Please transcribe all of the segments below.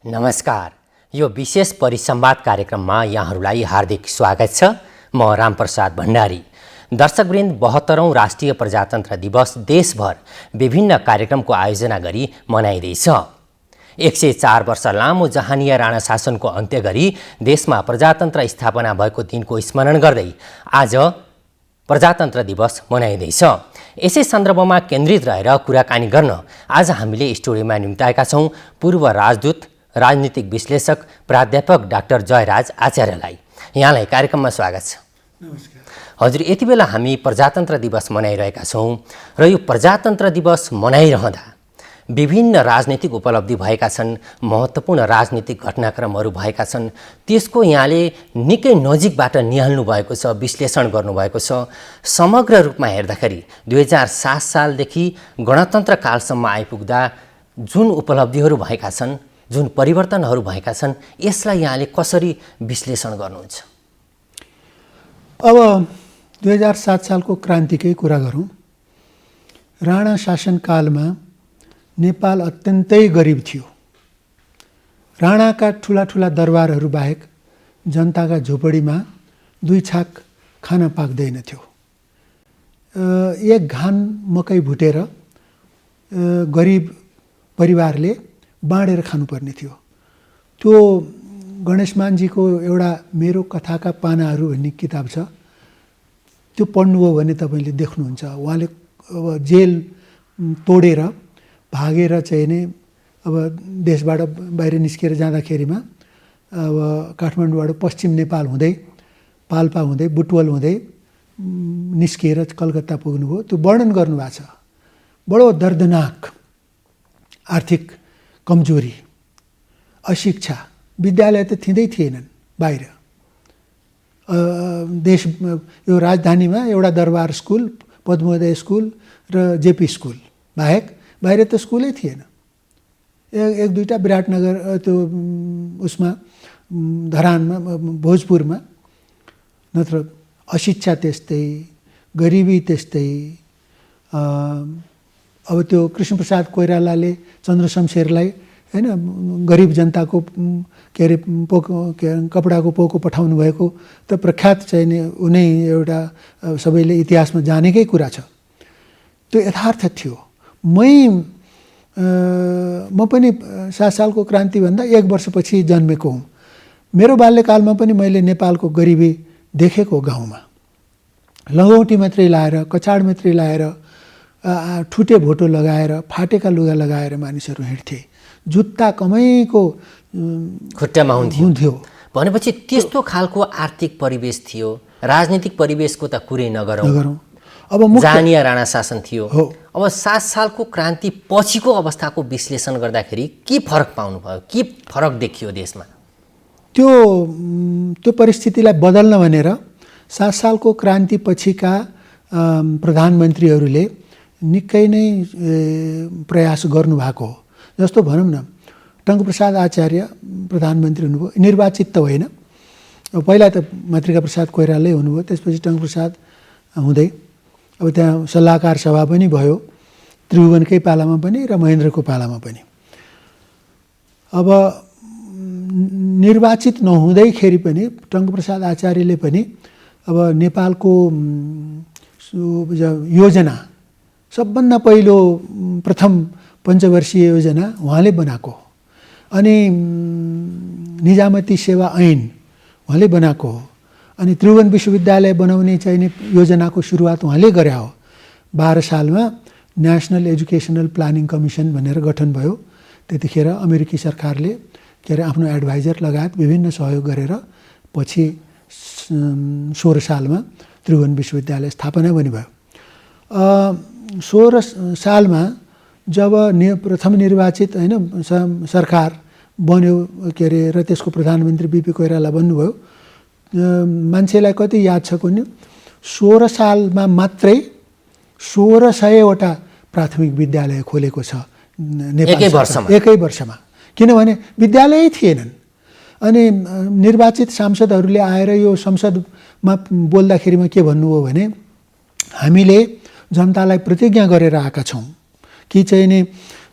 नमस्कार। यो विशेष परिसंवाद कार्यक्रममा यहाँहरूलाई हार्दिक स्वागत छ। म रामप्रसाद भण्डारी। दर्शकवृन्द, 72औं राष्ट्रिय प्रजातन्त्र दिवस देशभर विभिन्न कार्यक्रमको आयोजना गरी मनाइँदैछ। 104 वर्ष लामो जहानिया राणा शासनको अन्त्य गरी देशमा प्रजातन्त्र स्थापना भएको दिनको स्मरण गर्दै आज प्रजातन्त्र दिवस मनाइँदैछ। यसै सन्दर्भमा केन्द्रित रहेर कुराकानी गर्न आज हामीले स्टुडियोमा निम्ताएका छौँ पूर्व राजदूत, राजनीतिक विश्लेषक, प्राध्यापक डाक्टर जयराज आचार्यलाई। यहाँलाई कार्यक्रममा स्वागत छ। नमस्कार। हजुर, यति बेला हामी प्रजातन्त्र दिवस मनाइरहेका छौँ र यो प्रजातन्त्र दिवस मनाइरहँदा विभिन्न राजनीतिक उपलब्धि भएका छन्, महत्त्वपूर्ण राजनीतिक घटनाक्रमहरू भएका छन्। त्यसको यहाँले निकै नजिकबाट निहाल्नु भएको छ, विश्लेषण गर्नुभएको छ। समग्र रूपमा हेर्दाखेरि 2007 सालदेखि गणतन्त्र कालसम्म आइपुग्दा जुन उपलब्धिहरू भएका छन्, जुन परिवर्तनहरू भएका छन्, यसलाई यहाँले कसरी विश्लेषण गर्नुहुन्छ? अब 2007 सालको क्रान्तिकै कुरा गरौँ। राणा शासनकालमा नेपाल अत्यन्तै गरिब थियो। राणाका ठुला ठुला दरबारहरू बाहेक जनताका झोपडीमा 2 छाक खान पाक्दैन थियो। एक घान मकै भुटेर गरिब परिवारले बाँडेर खानुपर्ने थियो। त्यो गणेशमानजीको एउटा मेरो कथाका पानाहरू भन्ने किताब छ, त्यो पढ्नुभयो भने तपाईँले देख्नुहुन्छ। उहाँले अब जेल तोडेर भागेर चाहिँ नि अब देशबाट बाहिर निस्केर जाँदाखेरिमा अब काठमाडौँबाट पश्चिम नेपाल हुँदै पाल्पा हुँदै बुटवल हुँदै निस्किएर कलकत्ता पुग्नुभयो। त्यो वर्णन गर्नुभएको छ। बडो दर्दनाक आर्थिक कमजोरी, अशिक्षा, विद्यालय त थिँदै थिएनन् बाहिर। देश यो राजधानीमा एउटा दरबार स्कुल, पद्मोदय स्कुल र जेपी स्कुल बाहेक बाहिर त स्कुलै थिएन। एक दुईवटा विराटनगर त्यो उसमा धरानमा, भोजपुरमा, नत्र अशिक्षा त्यस्तै, गरिबी त्यस्तै। अब त्यो कृष्णप्रसाद कोइरालाले चन्द्र शमशेरलाई हैन गरिब जनताको के अरे कपडाको पोको पठाउनु भएको त प्रख्यात चाहिँ नि उनै एउटा सबैले इतिहासमा जानेकै कुरा छ। त्यो यथार्थ थियो। म पनि 7 सालको क्रान्तिभन्दा 1 वर्षपछि जन्मेको हुँ। मेरो बाल्यकालमा पनि मैले नेपालको गरिबी देखेको गाउँमा। लङ्गौटी मात्रै लाएर, कचाड मात्रै लाएर, ठुटे भोटो लगाएर, फाटेका लुगा लगाएर मानिसहरू हिँड्थे। जुत्ता कमैको खुट्टामा हुन्थ्यो। भनेपछि त्यस्तो खालको आर्थिक परिवेश थियो। राजनीतिक परिवेशको त कुरै नगरौँ। अब जहानिया राणा शासन थियो। अब 7 सालको क्रान्ति पछिको अवस्थाको विश्लेषण गर्दाखेरि के फरक पाउनुभयो? के फरक देखियो देशमा? त्यो परिस्थितिलाई बदल्न भनेर 7 सालको क्रान्ति पछिका प्रधानमन्त्रीहरूले निकै नै प्रयास गर्नुभएको हो। जस्तो भनौँ न, टङ्कप्रसाद आचार्य प्रधानमन्त्री हुनुभयो, निर्वाचित त होइन। पहिला त मातृका प्रसाद कोइरालै हुनुभयो, त्यसपछि टङ्कप्रसाद हुँदै अब त्यहाँ सल्लाहकार सभा पनि भयो, त्रिभुवनकै पालामा पनि र महेन्द्रको पालामा पनि। अब निर्वाचित नहुँदैखेरि पनि टङ्कप्रसाद आचार्यले पनि अब नेपालको योजना, सबभन्दा पहिलो प्रथम पञ्चवर्षीय योजना उहाँले बनाएको। अनि निजामती सेवा ऐन उहाँले बनाएको हो। अनि त्रिभुवन विश्वविद्यालय बनाउने चाहिने योजनाको सुरुवात उहाँले गरे हो। 12 सालमा नेसनल एजुकेसनल प्लानिङ कमिसन भनेर गठन भयो। त्यतिखेर अमेरिकी सरकारले के अरे आफ्नो एडभाइजर लगायत विभिन्न सहयोग गरेर पछि 16 सालमा त्रिभुवन विश्वविद्यालय स्थापना पनि भयो। 16 सालमा जब प्रथम निर्वाचित होइन सरकार बन्यो के अरे र त्यसको प्रधानमन्त्री बिपी कोइराला बन्नुभयो, मान्छेलाई कति याद छ कुन्नी, 16 सालमा मात्रै 1600वटा प्राथमिक विद्यालय खोलेको छ नेपाल। एकै वर्षमा। किनभने विद्यालय थिएनन्। अनि निर्वाचित सांसदहरूले आएर यो संसदमा बोल्दाखेरिमा के भन्नुभयो भने, हामीले जनतालाई प्रतिज्ञा गरेर आएका छौँ कि चाहिँ नि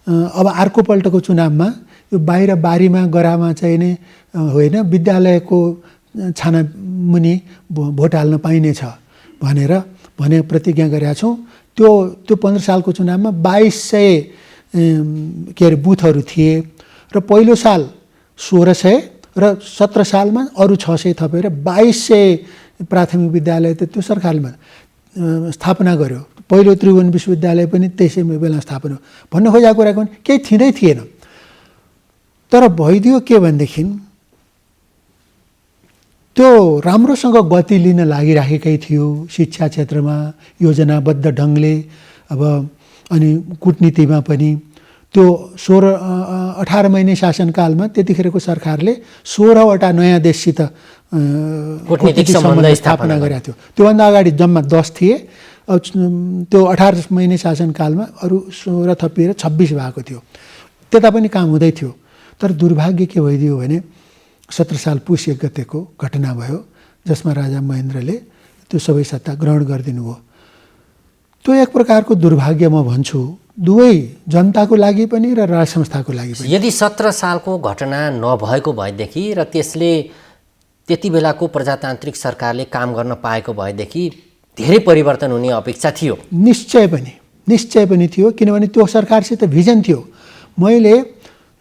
अब अर्को पल्टको चुनावमा यो बाहिर बारीमा गरामा चाहिँ नि होइन विद्यालयको छाना मुनि भोट हाल्न पाइनेछ भने प्रतिज्ञा गरेका छौँ। त्यो 15 सालको चुनावमा 2200 के अरे बुथहरू थिए र पहिलो साल 1600 र 17 सालमा अरू 600 थपेर 2200 प्राथमिक विद्यालय त त्यो सरकारले स्थापना गर्यो। पहिलो त्रिभुवन विश्वविद्यालय पनि त्यसै बेला स्थापना भन्न खोजेको कुरा केही थिँदै थिएन। तर भइदियो के भनेदेखि त्यो राम्रोसँग गति लिन लागिराखेकै थियो शिक्षा क्षेत्रमा योजनाबद्ध ढङ्गले। अब अनि कूटनीतिमा पनि त्यो 18 महिने शासनकालमा त्यतिखेरको सरकारले 16वटा नयाँ देशसित कूटनीतिक सम्बन्ध स्थापना गरेको थियो। त्योभन्दा अगाडि जम्मा 10 थिए। त्यो 18 महिने शासनकालमा अरू 16 थपिएर 26 भएको थियो। त्यता पनि काम हुँदै थियो। तर दुर्भाग्य के भइदियो भने 17 साल पुस 1 गतेको घटना भयो जसमा राजा महेन्द्रले त्यो सबै सत्ता ग्रहण गरिदिनु भयो। त्यो एक प्रकारको दुर्भाग्य म भन्छु, दुवै जनताको लागि पनि र राज संस्थाको लागि पनि। यदि 17 सालको घटना नभएको भएदेखि र त्यसले त्यति बेलाको प्रजातान्त्रिक सरकारले काम गर्न पाएको भएदेखि धेरै परिवर्तन हुने अपेक्षा थियो। निश्चय पनि थियो, किनभने त्यो सरकारसित भिजन थियो। मैले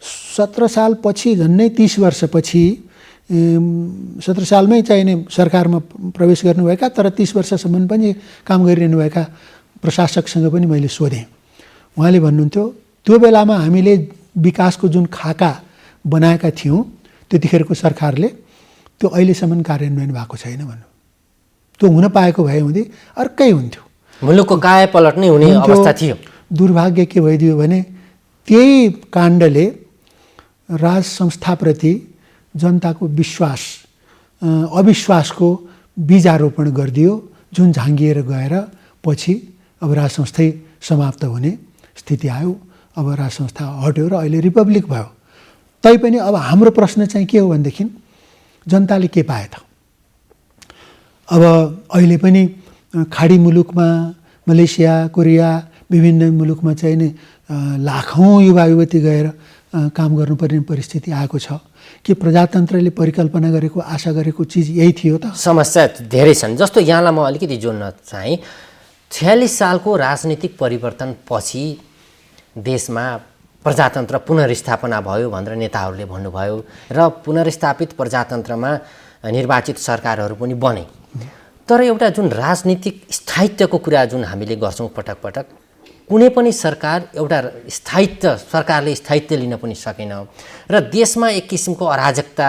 17 साल पछि झन्डै 30 वर्षपछि 17 सालमै चाहिने सरकारमा प्रवेश गर्नुभएका तर 30 वर्षसम्म पनि काम गरिरहनुभएका प्रशासकसँग पनि मैले सोधेँ। उहाँले भन्नुहुन्थ्यो त्यो बेलामा हामीले विकासको जुन खाका बनाएका थियौँ त्यतिखेरको सरकारले त्यो अहिलेसम्म कार्यान्वयन भएको छैन भन्नु। त्यो हुन पाएको भए हुँदै अर्कै हुन्थ्यो, मुलुकको काया पलट नै हुने अवस्था थियो। दुर्भाग्य के भइदियो भने त्यही काण्डले राज संस्थाप्रति जनताको विश्वास अविश्वासको बीजारोपण गरिदियो, जुन झाँगिएर गएर पछि अब राज संस्थै समाप्त हुने स्थिति आयो। अब राज संस्था हट्यो र अहिले रिपब्लिक भयो। तैपनि अब हाम्रो प्रश्न चाहिँ के हो भनेदेखि जनताले के पाए त? अब अहिले पनि खाडी मुलुकमा मलेसिया, कोरिया विभिन्न मुलुकमा चाहिँ नि लाखौँ युवा युवती गएर काम गर्नुपर्ने परिस्थिति आएको छ। के प्रजातन्त्रले परिकल्पना गरेको आशा गरेको चिज यही थियो त? समस्या धेरै छन्। जस्तो यहाँलाई म अलिकति जोड्न चाहेँ, 46 सालको राजनीतिक परिवर्तन पछि देशमा प्रजातन्त्र पुनर्स्थापना भयो भनेर नेताहरूले भन्नुभयो र पुनर्स्थापित प्रजातन्त्रमा निर्वाचित सरकारहरू पनि बने। तर एउटा जुन राजनीतिक स्थायित्वको कुरा जुन हामीले गर्छौँ पटक पटक, कुनै पनि सरकार एउटा सरकारले स्थायित्व लिन पनि सकेन र देशमा एक किसिमको अराजकता,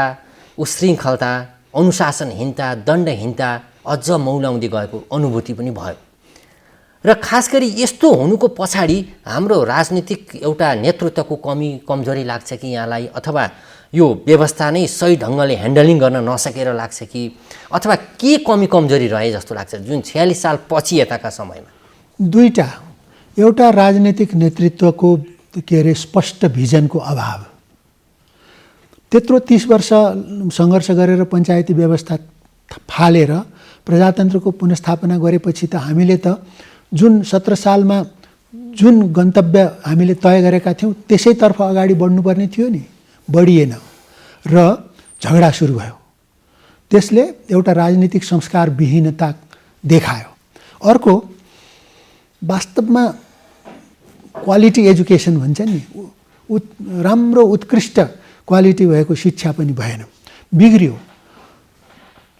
उशृङ्खलता, अनुशासनहीनता, दण्डहीनता अझ मौलाउँदै गएको अनुभूति पनि भयो। र खास गरी यस्तो हुनुको पछाडि हाम्रो राजनीतिक एउटा नेतृत्वको कमजोरी लाग्छ कि यहाँलाई, अथवा यो व्यवस्था नै सही ढङ्गले ह्यान्डलिङ गर्न नसकेर लाग्छ कि, अथवा के कमजोरी रहे जस्तो लाग्छ जुन 46 साल पछि यताका समयमा? दुईटा, एउटा राजनीतिक नेतृत्वको के अरे स्पष्ट भिजनको अभाव। त्यत्रो 30 वर्ष सङ्घर्ष गरेर पञ्चायती व्यवस्था फालेर प्रजातन्त्रको पुनर्स्थापना गरेपछि त हामीले त जुन 17 सालमा जुन गन्तव्य हामीले तय गरेका थियौँ त्यसैतर्फ अगाडि बढ्नुपर्ने थियो नि, बढिएन र झगडा सुरु भयो। त्यसले एउटा राजनीतिक संस्कारविहीनता देखायो। अर्को, वास्तवमा क्वालिटी एजुकेसन भन्छ नि, राम्रो उत्कृष्ट क्वालिटी भएको शिक्षा पनि भएन, बिग्रियो।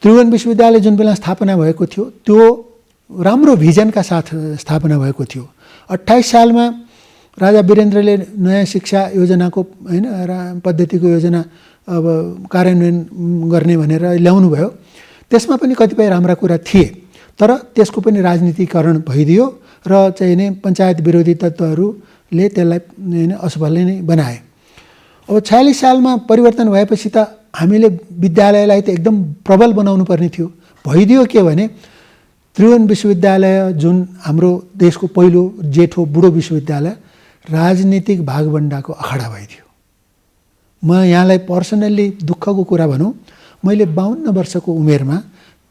त्रिभुवन विश्वविद्यालय जुन बेला स्थापना भएको थियो त्यो राम्रो भिजनका साथ स्थापना भएको थियो। 28 सालमा राजा वीरेन्द्रले नयाँ शिक्षा योजनाको पद्धतिको योजना अब कार्यान्वयन गर्ने भनेर ल्याउनु भयो। त्यसमा पनि कतिपय राम्रा कुरा थिए, तर त्यसको पनि राजनीतिकरण भइदियो र चाहिँ नि पञ्चायत विरोधी तत्त्वहरूले त्यसलाई असफल नै बनाए। अब 46 सालमा परिवर्तन भएपछि त हामीले विद्यालयलाई त एकदम प्रबल बनाउनु पर्ने थियो। भइदियो के भने त्रिभुवन विश्वविद्यालय जुन हाम्रो देशको पहिलो जेठो बुढो विश्वविद्यालय राजनीतिक भागभण्डाको अखाडा भइदियो। म यहाँलाई पर्सनल्ली दुःखको कुरा भनौँ, मैले 52 वर्षको उमेरमा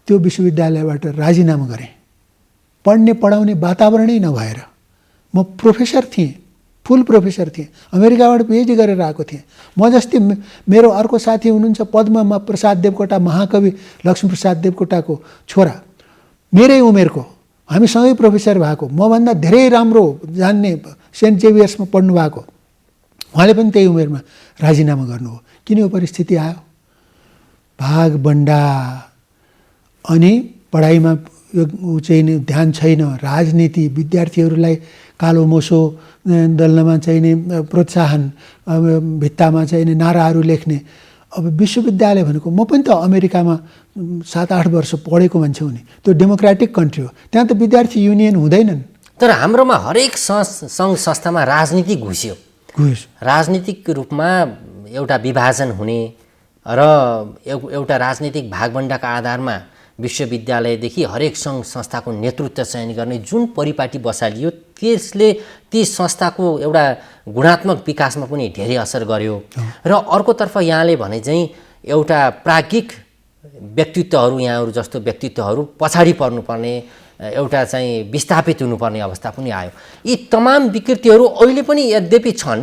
त्यो विश्वविद्यालयबाट राजीनामा गरेँ। पढाउने वातावरणै नभएर। म प्रोफेसर थिएँ, फुल प्रोफेसर थिएँ, अमेरिकाबाट पिएचडी गरेर आएको थिएँ। म जस्तै मेरो अर्को साथी हुनुहुन्छ पद्म प्रसाद देवकोटा, महाकवि लक्ष्मीप्रसाद देवकोटाको छोरा, मेरै उमेरको, हामी सँगै प्रोफेसर भएको, मभन्दा धेरै राम्रो जान्ने सेन्ट जेभियर्समा पढ्नु भएको, उहाँले पनि त्यही उमेरमा राजीनामा गर्नुभयो। किन यो परिस्थिति आयो? भागबन्डा, अनि पढाइमा चाहिँ नि ध्यान छैन, राजनीति, विद्यार्थीहरूलाई कालो मोसो दल्नमा चाहिने प्रोत्साहन, भित्तामा चाहिने नाराहरू लेख्ने। अब विश्वविद्यालय भनेको, म पनि त अमेरिकामा 7-8 वर्ष पढेको मान्छे हो नि, त्यो डेमोक्रेटिक कन्ट्री हो, त्यहाँ त विद्यार्थी युनियन हुँदैनन्। तर हाम्रोमा हरेक सङ्घ संस्थामा राजनीति घुस्यो। राजनीतिक रूपमा एउटा विभाजन हुने र एउटा राजनीतिक भागबन्डाका आधारमा विश्वविद्यालयदेखि हरेक सङ्घ संस्थाको नेतृत्व चयन गर्ने जुन परिपाटी बसालियो, त्यसले ती संस्थाको एउटा गुणात्मक विकासमा पनि धेरै असर गर्यो। र अर्कोतर्फ यहाँले भने चाहिँ एउटा प्राज्ञिक व्यक्तित्वहरू, यहाँहरू जस्तो व्यक्तित्वहरू पछाडि पर्नुपर्ने, एउटा चाहिँ विस्थापित हुनुपर्ने अवस्था पनि आयो। यी तमाम विकृतिहरू अहिले पनि यद्यपि छन्,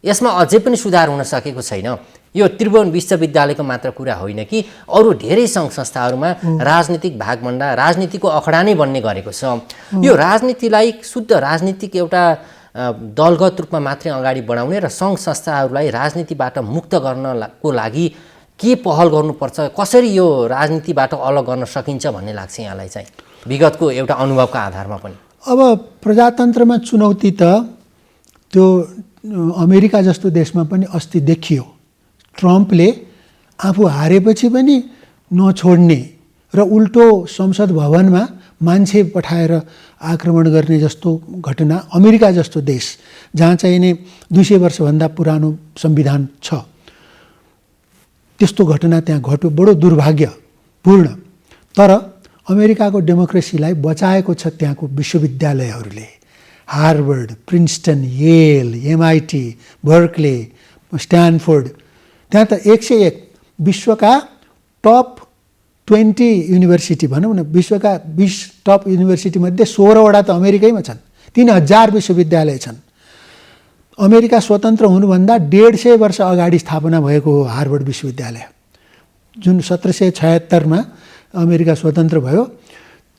यसमा अझै पनि सुधार हुन सकेको छैन। यो त्रिभुवन विश्वविद्यालयको मात्र कुरा होइन कि अरू धेरै सङ्घ संस्थाहरूमा राजनीतिक भागभन्डा, राजनीतिको अखडा नै बन्ने गरेको छ। यो राजनीतिलाई शुद्ध राजनीतिक एउटा दलगत रूपमा मात्रै अगाडि बढाउने र सङ्घ संस्थाहरूलाई राजनीतिबाट मुक्त गर्नको लागि के पहल गर्नुपर्छ, कसरी यो राजनीतिबाट अलग गर्न सकिन्छ भन्ने लाग्छ यहाँलाई चाहिँ विगतको एउटा अनुभवका आधारमा पनि? अब प्रजातन्त्रमा चुनौती त त्यो अमेरिका जस्तो देशमा पनि अस्ति देखियो। ट्रम्पले आफू हारेपछि पनि नछोड्ने र उल्टो संसद भवनमा मान्छे पठाएर आक्रमण गर्ने जस्तो घटना अमेरिका जस्तो देश, जहाँ चाहिँ नि 200 वर्षभन्दा पुरानो संविधान छ, त्यस्तो घटना त्यहाँ घट्यो। बडो दुर्भाग्यपूर्ण। तर अमेरिकाको डेमोक्रेसीलाई बचाएको छ त्यहाँको विश्वविद्यालयहरूले। Harvard, Princeton, Yale, MIT, Berkeley, Stanford, त्यहाँ त 101 विश्वका टप 20 युनिभर्सिटी भनौँ न, विश्वका 20 टप युनिभर्सिटीमध्ये 16वटा त अमेरिकैमा छन्। 3000 विश्वविद्यालय छन्। अमेरिका स्वतन्त्र हुनुभन्दा 150 वर्ष अगाडि स्थापना भएको हो हार्वर्ड विश्वविद्यालय, जुन 1776 मा अमेरिका स्वतन्त्र भयो।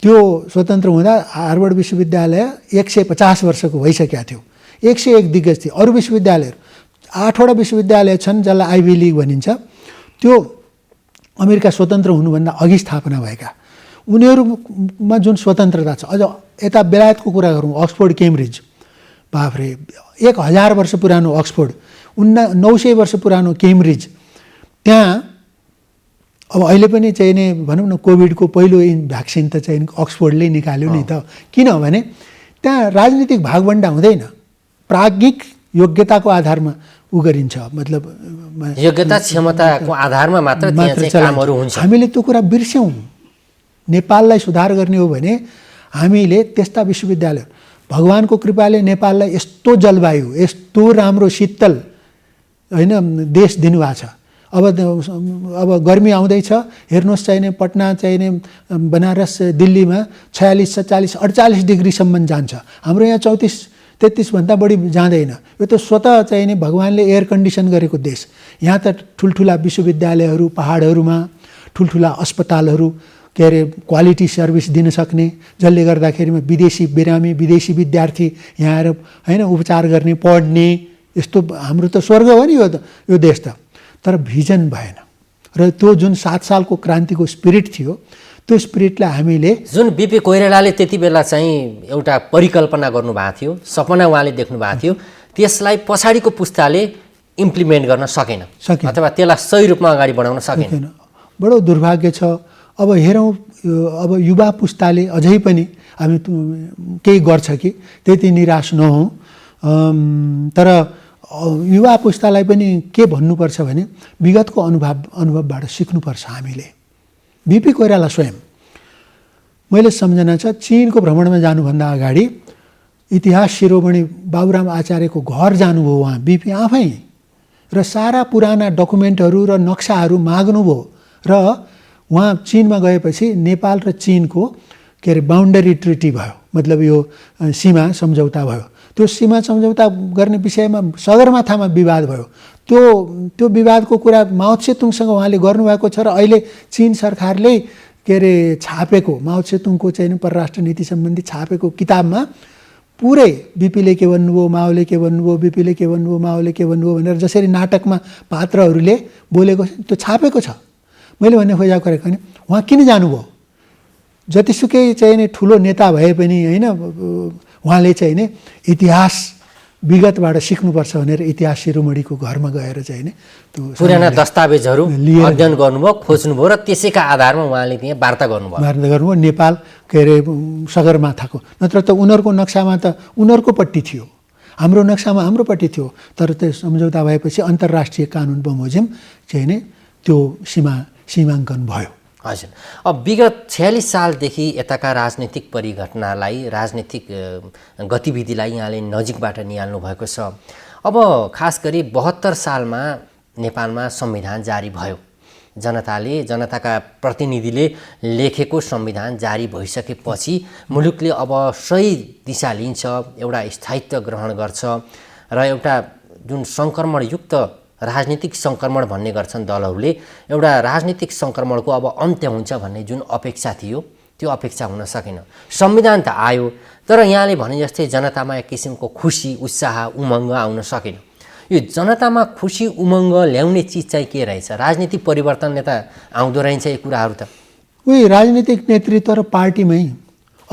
त्यो स्वतन्त्र हुँदा हार्वर्ड विश्वविद्यालय 150 वर्षको भइसकेको थियो। 101 दिग्गज थिए। अरू विश्वविद्यालयहरू 8वटा विश्वविद्यालय छन् जसलाई आइभी लिग भनिन्छ, त्यो अमेरिका स्वतन्त्र हुनुभन्दा अघि स्थापना भएका। उनीहरूमा जुन स्वतन्त्रता छ, अझ यता बेलायतको कुरा गरौँ, अक्सफोर्ड, केम्ब्रिज, बाफ्रे 1000 वर्ष पुरानो अक्सफोर्ड, 900 वर्ष पुरानो केम्ब्रिज, त्यहाँ अब अहिले पनि चाहिँ नि भनौँ न कोभिडको पहिलो भ्याक्सिन त चाहिँ अक्सफोर्डले निकाल्यो नि त। किनभने त्यहाँ राजनीतिक भागभन्डा हुँदैन, प्राज्ञिक योग्यताको आधारमा गरिन्छ, मतलब योग्यता क्षमताको आधारमा मात्र त्यहाँ चाहिँ कामहरू हुन्छ। हामीले त्यो कुरा बिर्स्यौँ। नेपाललाई सुधार गर्ने हो भने हामीले त्यस्ता विश्वविद्यालय, भगवानको कृपाले नेपाललाई यस्तो जलवायु, यस्तो राम्रो शीतल होइन देश दिनुभएको छ। अब गर्मी आउँदैछ, हेर्नुहोस् चाहिने पटना चाहिने बनारस, दिल्लीमा 46, 47, 48 डिग्रीसम्म जान्छ। हाम्रो यहाँ 34-33 भन्दा बढी जाँदैन। यो त स्वतः चाहिने भगवानले एयर कन्डिसन गरेको देश। यहाँ त ठुल्ठुला विश्वविद्यालयहरू, पहाडहरूमा ठुल्ठुला अस्पतालहरू, के अरे क्वालिटी सर्भिस दिन सक्ने, जसले गर्दाखेरिमा विदेशी बिरामी, विदेशी विद्यार्थी यहाँ आएर होइन उपचार गर्ने, पढ्ने, यस्तो हाम्रो त स्वर्ग हो नि यो देश त। तर भिजन भएन र त्यो जुन 7 सालको क्रान्तिको स्पिरिट थियो, त्यो स्पिरिटलाई हामीले, जुन बिपी कोइरालाले त्यति बेला चाहिँ एउटा परिकल्पना गर्नुभएको थियो, सपना उहाँले देख्नु भएको थियो, त्यसलाई पछाडिको पुस्ताले इम्प्लिमेन्ट गर्न सकेन अथवा त्यसलाई सही रूपमा अगाडि बढाउन सकेन। बडो दुर्भाग्य छ। अब हेरौँ, अब युवा पुस्ताले अझै पनि हामी केही गर्छ कि, त्यति निराश नहौँ। तर युवा पुस्तालाई पनि के भन्नुपर्छ भने विगतको अनुभवबाट सिक्नुपर्छ हामीले। बिपी कोइराला स्वयं, मैले सम्झना छ, चीनको भ्रमणमा जानुभन्दा अगाडि इतिहास शिरोमणि बाबुराम आचार्यको घर जानुभयो उहाँ बिपी आफै, र सारा पुराना डकुमेन्टहरू र नक्साहरू माग्नुभयो। र उहाँ चीनमा गएपछि नेपाल र चीनको के अरे बााउन्डरी ट्रिटी भयो, मतलब यो सीमा सम्झौता भयो। त्यो सीमा सम्झौता गर्ने विषयमा सगरमाथामा विवाद भयो। त्यो विवादको कुरा माओ त्से-तुङसँग उहाँले गर्नुभएको छ र अहिले चीन सरकारले के अरे छापेको माओ त्से-तुङको चाहिँ परराष्ट्र नीति सम्बन्धी छापेको किताबमा पुरै बीपीले के भन्नुभयो, माओले के भन्नुभयो, बीपीले के भन्नुभयो, माओले के भन्नुभयो भनेर जसरी नाटकमा पात्रहरूले बोलेको छ त्यो छापेको छ। मैले भन्ने खोजेको गरेको होइन, उहाँ किन जानुभयो? जतिसुकै चाहिँ नि ठुलो नेता भए पनि होइन, उहाँले चाहिँ नि इतिहास विगतबाट सिक्नुपर्छ भनेर इतिहास शिरोमणिको घरमा गएर चाहिँ नि त्यो पुराना दस्तावेजहरू अध्ययन गर्नुभयो, खोज्नुभयो र त्यसैका आधारमा उहाँले त्यहाँ वार्ता गर्नुभयो। नेपाल के अरे सगरमाथाको, नत्र त उनीहरूको नक्सामा त उनीहरूको पट्टि थियो, हाम्रो नक्सामा हाम्रो पट्टि थियो। तर त्यो सम्झौता भएपछि अन्तर्राष्ट्रिय कानुन बमोजिम चाहिँ नि त्यो सीमाङ्कन भयो। हजुर, अब विगत 46 सालदेखि यताका राजनीतिक परिघटनालाई, राजनीतिक गतिविधिलाई यहाँले नजिकबाट निहाल्नु भएको छ। अब खास गरी 72 सालमा नेपालमा संविधान जारी भयो। जनताका प्रतिनिधिले लेखेको संविधान जारी भइसकेपछि मुलुकले अब सही दिशा लिन्छ, एउटा स्थायित्व ग्रहण गर्छ र एउटा जुन सङ्क्रमणयुक्त राजनीतिक सङ्क्रमण भन्ने गर्छन् दलहरूले, एउटा राजनीतिक सङ्क्रमणको अब अन्त्य हुन्छ भन्ने जुन अपेक्षा थियो त्यो अपेक्षा हुन सकेन। संविधान त आयो, तर यहाँले भने जस्तै जनतामा एक किसिमको खुसी, उत्साह, उमङ्ग आउन सकेन। यो जनतामा खुसी, उमङ्ग ल्याउने चिज चाहिँ के रहेछ? राजनीतिक परिवर्तनले त आउँदो रहेछ यी कुराहरू त। उही राजनीतिक नेतृत्व र पार्टीमै।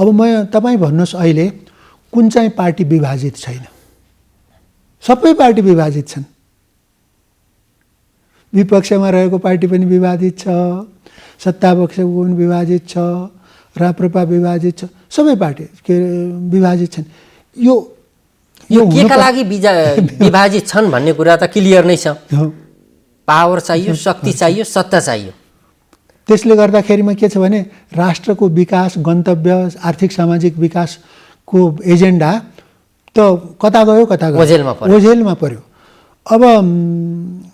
अब तपाईँ भन्नुहोस् अहिले कुन चाहिँ पार्टी विभाजित छैन? सबै पार्टी विभाजित छन्। विपक्षमा रहेको पार्टी पनि विवादित छ, सत्तापक्षको पनि विभाजित छ, राप्रपा विभाजित छ, सबै पार्टी विभाजित छन्। यो केका लागि विभाजित छन् भन्ने कुरा त क्लियर नै छ। पावर चाहियो, शक्ति चाहियो, सत्ता चाहियो। त्यसले गर्दाखेरिमा के छ भने राष्ट्रको विकास, गन्तव्य, आर्थिक सामाजिक विकासको एजेन्डा त कता गयो ओझेलमा पर्यो। अब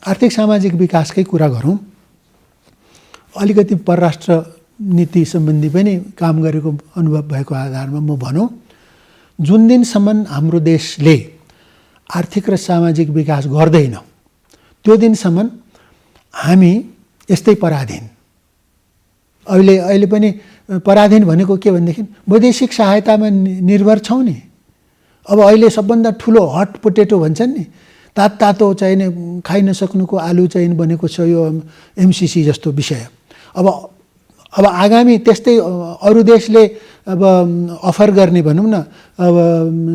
आर्थिक सामाजिक विकासकै कुरा गरौँ, अलिकति परराष्ट्र नीति सम्बन्धी पनि काम गरेको अनुभव भएको आधारमा म भनौँ, जुन दिनसम्म हाम्रो देशले आर्थिक र सामाजिक विकास गर्दैन त्यो दिनसम्म हामी यस्तै पराधीन। अहिले पनि पराधीन भनेको के भनेदेखि वैदेशिक सहायतामा निर्भर छौँ नि। अब अहिले सबभन्दा ठुलो हट पोटेटो भन्छन् नि, तातो चाहिँ नि खाइ नसक्नुको आलु चाहिँ बनेको छ यो एमसिसी जस्तो विषय। अब आगामी त्यस्तै अरू देशले अब अफर गर्ने भनौँ न अब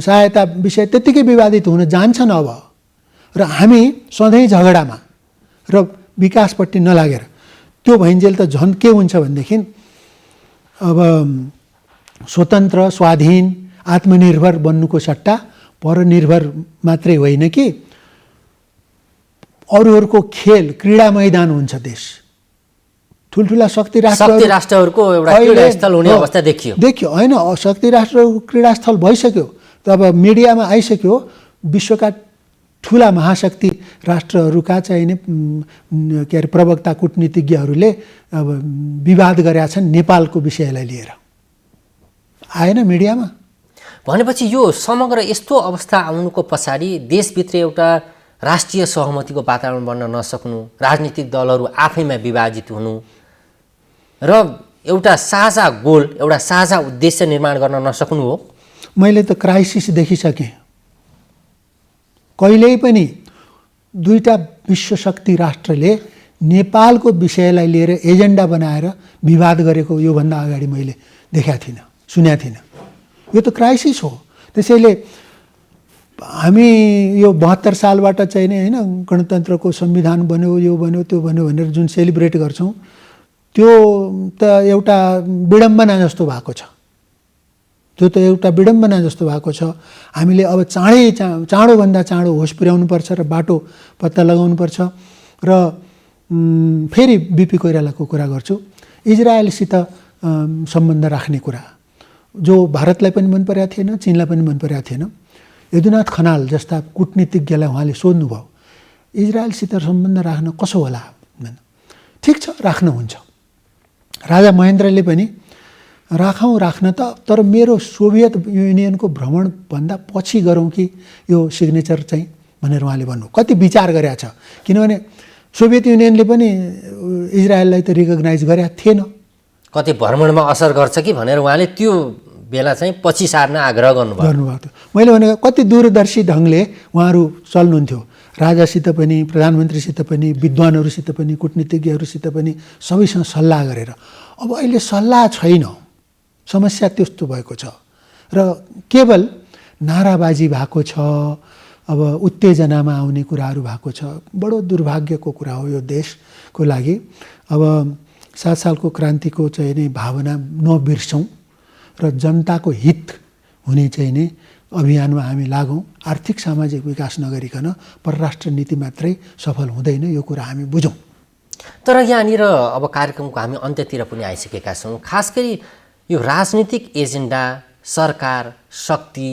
सहायता विषय त्यत्तिकै विवादित हुन जान्छन् अब, र हामी सधैँ झगडामा र विकासपट्टि नलागेर त्यो भइन्जेल त झन् के हुन्छ भनेदेखि अब स्वतन्त्र, स्वाधीन, आत्मनिर्भर बन्नुको सट्टा परनिर्भर मात्रै होइन कि अरूहरूको खेल, क्रीडा मैदान हुन्छ देश। ठुल्ठुला शक्ति राष्ट्रहरूको एउटा क्रीडास्थल हुने अवस्था देखियो होइन? शक्ति राष्ट्रहरूको क्रीडास्थल भइसक्यो, तब मिडियामा आइसक्यो। विश्वका ठुला महाशक्ति राष्ट्रहरूका चाहिँ के अरे प्रवक्ता, कूटनीतिज्ञहरूले अब विवाद गरेका छन् नेपालको विषयलाई लिएर, आएन मिडियामा। भनेपछि यो समग्र यस्तो अवस्था आउनुको पछाडि देशभित्र एउटा राष्ट्रिय सहमतिको वातावरण बन्न नसक्नु, राजनीतिक दलहरू आफैमा विभाजित हुनु र एउटा साझा गोल, एउटा साझा उद्देश्य निर्माण गर्न नसक्नु हो। मैले त क्राइसिस देखिसकेँ। कहिल्यै पनि दुईटा विश्वशक्ति राष्ट्रले नेपालको विषयलाई लिएर एजेन्डा बनाएर विवाद गरेको योभन्दा अगाडि मैले देखेको थिइनँ, सुनेको थिइनँ। यो त क्राइसिस हो। त्यसैले हामी यो 72 सालबाट चाहिँ नि होइन गणतन्त्रको संविधान बन्यो, यो बन्यो, त्यो बन्यो भनेर जुन सेलिब्रेट गर्छौँ त्यो त एउटा विडम्बना जस्तो भएको छ। हामीले अब चाँडोभन्दा चाँडो होस पुर्याउनुपर्छ र बाटो पत्ता लगाउनुपर्छ। र फेरि बिपी कोइरालाको कुरा गर्छु, इजरायलसित सम्बन्ध राख्ने कुरा जो भारतलाई पनि मन परेको थिएन, चीनलाई पनि मन परेको थिएन। यदुनाथ खनाल जस्ता कूटनीतिज्ञलाई उहाँले सोध्नुभयो इजरायलसित सम्बन्ध राख्न कसो होला? ठिक छ, राख्न हुन्छ। राजा महेन्द्रले पनि राख्न त, तर मेरो सोभियत युनियनको भ्रमणभन्दा पछि गरौँ कि यो सिग्नेचर चाहिँ भनेर उहाँले भन्नु कति विचार गरेका छ। किनभने सोभियत युनियनले पनि इजरायललाई त रिकगनाइज गरेका थिएन। कति भ्रमणमा असर गर्छ कि भनेर उहाँले त्यो बेला चाहिँ पछि सार्न आग्रह गर्नुभएको थियो। मैले भनेको कति दूरदर्शी ढङ्गले उहाँहरू चल्नुहुन्थ्यो, राजासित पनि, प्रधानमन्त्रीसित पनि, विद्वानहरूसित पनि, कूटनीतिज्ञहरूसित पनि, सबैसँग सल्लाह गरेर। अब अहिले सल्लाह छैन, समस्या त्यस्तो भएको छ र केवल नाराबाजी भएको छ, अब उत्तेजनामा आउने कुराहरू भएको छ। बडो दुर्भाग्यको कुरा हो यो देशको लागि। अब 7 सालको क्रान्तिको चाहिँ नि भावना नबिर्सौँ र जनताको हित हुने चाहिँ नि अभियानमा हामी लागौँ। आर्थिक सामाजिक विकास नगरिकन परराष्ट्र नीति मात्रै सफल हुँदैन, यो कुरा हामी बुझौँ। तर यहाँनिर अब कार्यक्रमको हामी अन्त्यतिर पनि आइसकेका छौँ। खास गरी यो राजनीतिक एजेन्डा, सरकार, शक्ति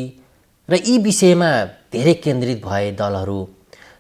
र यी विषयमा धेरै केन्द्रित भए दलहरू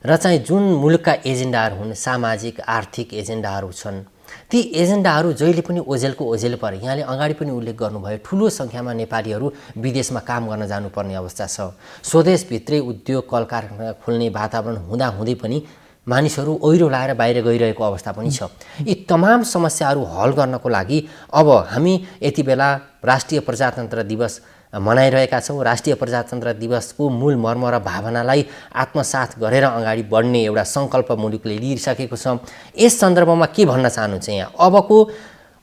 र चाहिँ जुन मुलुकका एजेन्डाहरू हुन्, सामाजिक आर्थिक एजेन्डाहरू छन्, ती एजेन्डाहरू जहिले पनि ओझेलको ओझेल परे। यहाँले अगाडि पनि उल्लेख गर्नुभयो, ठुलो सङ्ख्यामा नेपालीहरू विदेशमा काम गर्न जानुपर्ने अवस्था छ। स्वदेशभित्रै उद्योग कल कारखाना खोल्ने वातावरण हुँदाहुँदै पनि मानिसहरू ओहिरो लाएर बाहिर गइरहेको अवस्था पनि छ। यी तमाम समस्याहरू हल गर्नको लागि अब हामी यति बेला राष्ट्रिय प्रजातन्त्र दिवस मनाइरहेका छौँ। राष्ट्रिय प्रजातन्त्र दिवसको मूल मर्म र भावनालाई आत्मसात गरेर अगाडि बढ्ने एउटा सङ्कल्प मुलुकले लिइसकेको छ। यस सन्दर्भमा के भन्न चाहनुहुन्छ यहाँ?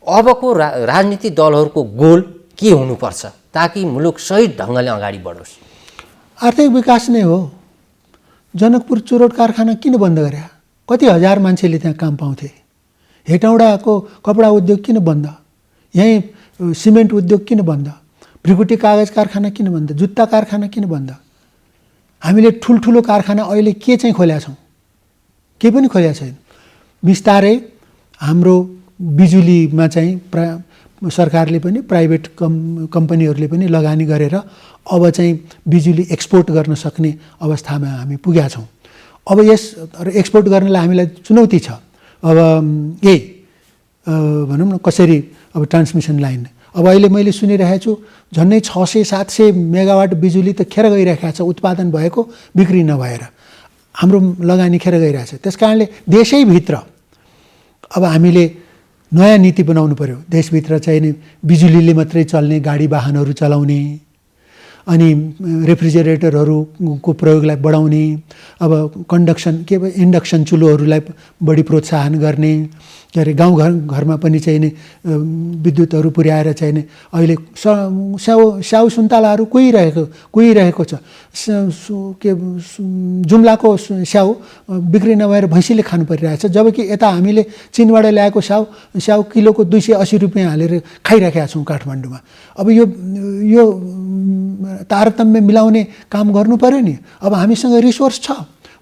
अबको राजनीतिक दलहरूको गोल के हुनुपर्छ ताकि मुलुक सही ढङ्गले अगाडि बढोस्? आर्थिक विकास नै हो। जनकपुर चुरोट कारखाना किन बन्द गरे? कति हजार मान्छेले त्यहाँ काम पाउँथे। हेटौँडाको कपडा उद्योग किन बन्द? यहीँ सिमेन्ट उद्योग किन बन्द? भ्रिकुटी कागज कारखाना किन बन्द? जुत्ता कारखाना किन बन्द? हामीले ठुल्ठुलो कारखाना अहिले के चाहिँ खोलेका छौँ? केही पनि खोलेका छैन। बिस्तारै हाम्रो बिजुलीमा चाहिँ सरकारले पनि, प्राइभेट कम्पनीहरूले पनि लगानी गरेर अब चाहिँ बिजुली एक्सपोर्ट गर्न सक्ने अवस्थामा हामी पुगेका छौँ। अब यस एक्सपोर्ट गर्नलाई हामीलाई चुनौती छ। अब यही भनौँ न, कसरी अब ट्रान्समिसन लाइन। अब अहिले मैले सुनिरहेको छु झन्डै 600-700 मेगावाट बिजुली त खेर गइरहेको छ, उत्पादन भएको बिक्री नभएर हाम्रो लगानी खेर गइरहेछ। त्यस कारणले देशैभित्र अब हामीले नयाँ नीति बनाउनु पर्यो। देशभित्र चाहिँ नि बिजुलीले मात्रै चल्ने गाडी वाहनहरू चलाउने, अनि रेफ्रिजरेटरहरूको प्रयोगलाई बढाउने, अब इन्डक्सन चुलोहरूलाई बढी प्रोत्साहन गर्ने, के अरे गाउँघरमा पनि चाहिँ नि विद्युतहरू पुर्याएर चाहिँ नि अहिले स्याउ सुन्तलाहरू कुहिरहेको छ। जुम्लाको स्याउ बिक्री नभएर भैँसीले खानु परिरहेछ, जबकि यता हामीले चिनबाट ल्याएको स्याउ किलोको 280 रुपियाँ हालेर खाइरहेका छौँ काठमाडौँमा। अब यो तारतम्य मिलाउने काम गर्नु पर्यो नि। अब हामीसँग रिसोर्स छ,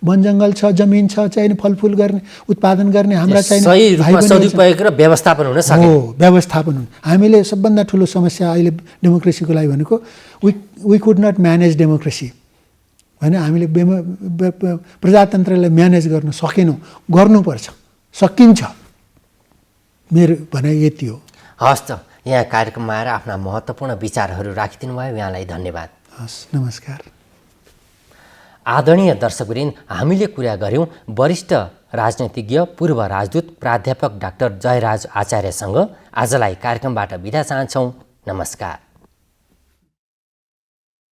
वन जङ्गल छ, जमिन छ, चाहिँ फलफुल गर्ने, उत्पादन गर्ने, हाम्रा चाहिँ सही रूपमा सदुपयोग र व्यवस्थापन हुन सक्यो। व्यवस्थापन हुनु। हामीले सबभन्दा ठुलो समस्या अहिले डेमोक्रेसीको लागि भनेको we could not manage democracy होइन। हामीले प्रजातन्त्रलाई म्यानेज गर्न सकेनौँ। गर्नुपर्छ, सकिन्छ। मेरो भनाइ यति हो। हस् त, यहाँ कार्यक्रममा आएर आफ्ना महत्त्वपूर्ण विचारहरू राखिदिनु भयो, यहाँलाई धन्यवाद। हस्, नमस्कार। आदरणीय दर्शकवृन्द, हामीले कुरा गऱ्यौँ वरिष्ठ राजनीतिज्ञ, पूर्व राजदूत प्राध्यापक डाक्टर जयराज आचार्यसँग। आजलाई कार्यक्रमबाट बिदा चाहन्छौँ। नमस्कार।